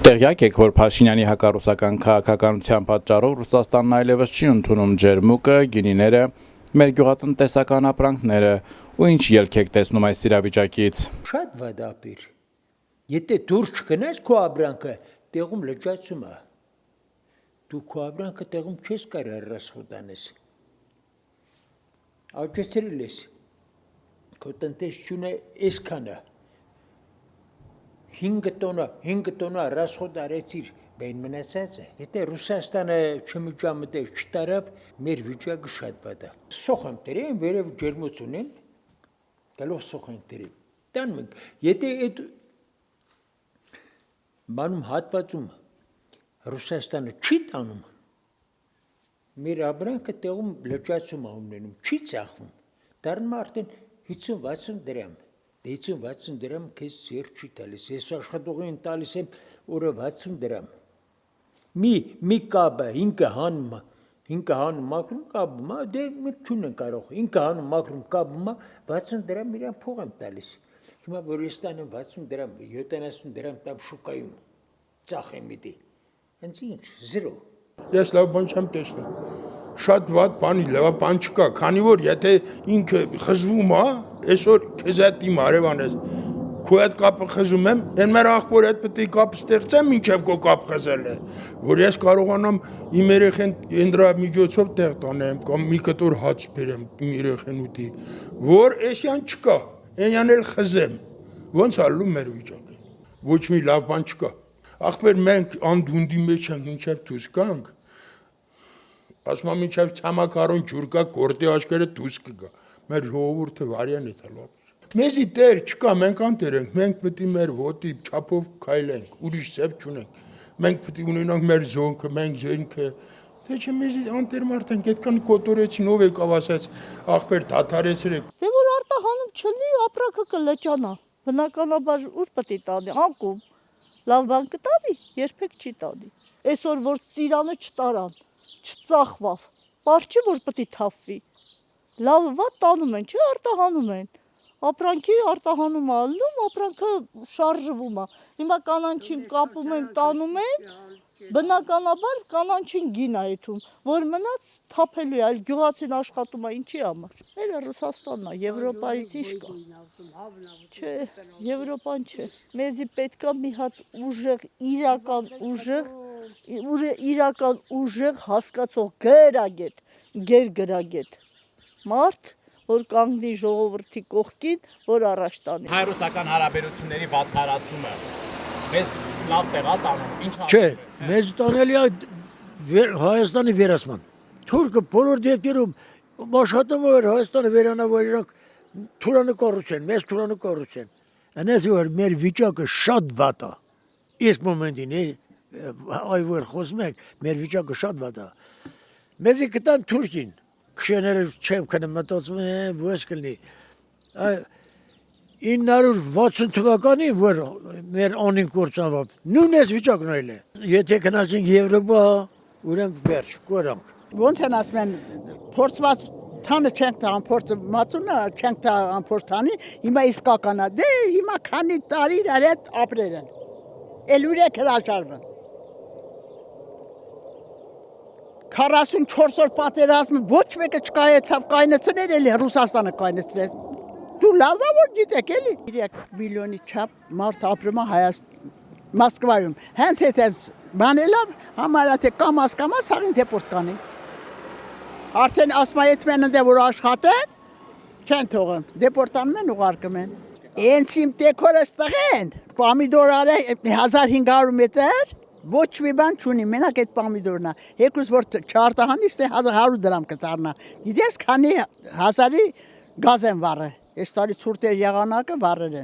Տեղյակ եք, որ Փաշինյանի հակառուսական քաղաքականության պատճառով Ռուսաստանն այլևս չի ընդունում ջերմուկը, գինիները, մեր գյուղատնտեսական ապրանքները, ու ինչ ելք եք տեսնում այս իրավիճակից։ Շատ վադապիր։ Եթե դուրս չգնաս քո ապրանքը, տեղում լճացում է։ Դու քո ապրանքը տեղում չես կարող ռասխոդանես։ Աճեցրել ես։ Քո տնտեսությունը այսքանը 5 տոննա ռասխոդ արեցիր, բեն մնացած է։ Եթե Ռուսաստանը չմիջամտեր չտարավ, մեր վիճակը շատ վատ է։ Սոխան դրեմ, վերև ջերմոց ունեն, գալով սոխան դրեմ։ Տանում ենք, եթե այդ բանում հատվածում Ռուսաստանը չի տանում, մեր ապրանքը տեղում լճացում է ունենում, չի ծախվում, դառնում արդեն 50-60 դրամ։ 50-60 դրամ քեզ ձեր չի տալիս, ես աշխատողին տալիս եմ օրը 60 դրամ։ Մի կաբը 5 հան մաքրում կաբում, դե մենք չունենք կարող, 5 հան մաքրում կաբում 60 դրամ իրան փող եմ տալիս։ Հիմա որ ես տանեմ 60 դրամ, 70 դրամ տամ շուկայում, ծախեմ իդի, հենց ինչ, 0։ Ես լավ բան չեմ տեսնում, շատ վատ բանի, լավ բան չկա, քանի որ եթե ինքը խզվում է, այսօր քեզ հետ իմ հարևան ես, քո հետ կապը խզում եմ, այն մեր աղբոր հետ պետք է կապ ստեղծեմ, մինչև քո կապ խզել է, որ ես կարողանամ իմ երեխեն ենթրամիջոցով տեղ տանեմ, կամ մի կտոր հաց բերեմ իմ երեխեն ուտի, որ այսյան չկա, այնյան էլ խզեմ, ոնց ալում մեր վիճակը, ոչ մի լավ բան չկա, աղբեր մենք անդունդի մեջ ենք, մինչև դուրս գանք, ասում եմ մինչև ցամաքարոն ջուր կա, գործի աչքերը դուրս կգա, մեր ժողովուրդը վարյան է տալու։ Մեզի տեր չկա, մենք անտեր ենք, մենք պետք է մեր ոտի չափով քայլենք, ուրիշ ձև չունենք, մենք պետք է ունենանք մեր զոնքը, մենք զենքը, թե չէ մեզի անտեր մարդ ենք, այդքան կոտորեցին, ով եկավ ասաց, ախպեր դադարեցրեք։ Դե որ արտահանում չլի, ապրանքը կլճանա, բնականաբար ուր պետք է տանի, անկում, լավ բան կտանի, երբեք չի տանի, այսօր որ ծիրանը չտարան, չծախվավ, պար չի որ պետք է թափվի, լավ վատ տանում են, չէ արտահանում են, ապրանքի արտահանում ալնում, ապրանքը շարժվում է, հիմա կանանչին կապում են, տանում են, բնականաբար կանանչին գին է եթում, որ մնաց թափելու է, այլ գյուղացին աշխատում է, ինչի համար, մերը Ռուսաստանն է, Եվրոպայից ինչ կա, չէ, Եվրոպան չէ, մեզի պետք է մի հատ ուժեղ, իրական ուժեղ հասկացող գերգրագետ, մարդ, որ կանգնի ժողովրդի կողքին, որ առաջ տանի։ Հայ-ռուսական հարաբերությունների վատթարացումը մեզ լավ տեղ է տանում, ինչ Չէ, մեզ տանելի է Հայաստանի վերացման։ Թուրքը բոլոր դեպքերում աշխատում էր Հայաստանը վերանավորել թուրանկառություն, մեծ թուրանկառություն։ Այնպես որ մեր վիճակը շատ վատ է։ Իսկ մոմենտին այ որ խոսում ենք, մեր վիճակը շատ վատ է։ Մեզի կտան Թուրքին Քշեները չեմ կնեմ մտածում եմ, ոչ կլնի, 960 թվականի, որ մեր անին կործանվավ, նույն ես վիճակն այլ է, եթե կնացինք Եվրոպա, ուրեմ վերջ, կորանք։ Ոնց են ասում են, փորձված թանը չենք տա ամփորձը մածունը, չենք տա ամփորձ թանի, հիմա իսկականա, դե հիմա քանի տարի իրար հետ ապրեր են, էլ ուրեք հրաշարվեն։ 44 օր պատերազմը ոչ մեկը չկայացավ կայնեցնել, էլի Ռուսաստանը կայնեցրեց։ Դու լավ որ գիտեք էլի։ 3 միլիոնի չափ մարդ ապրում է Մոսկվայում։ Հենց այդ բանելավ համարյա թե կամ սաղին դեպորտ կանի։ Արդեն ասում է այդ մենը դե որ աշխատեն, չեն թողում, դեպորտանում են ուղարկում են։ Հենց իմ դեկորս տղեն, պամիդոր արե 1500 մետր ոչ մի բան չունի, մենակ այդ պամիդորն է, երկուս որ չարտահանից թե 100 դրամ կտարնա, գիտես քանի հազարի գազ են վառը, այս տարի ցուրտեր եղանակը վառեր են,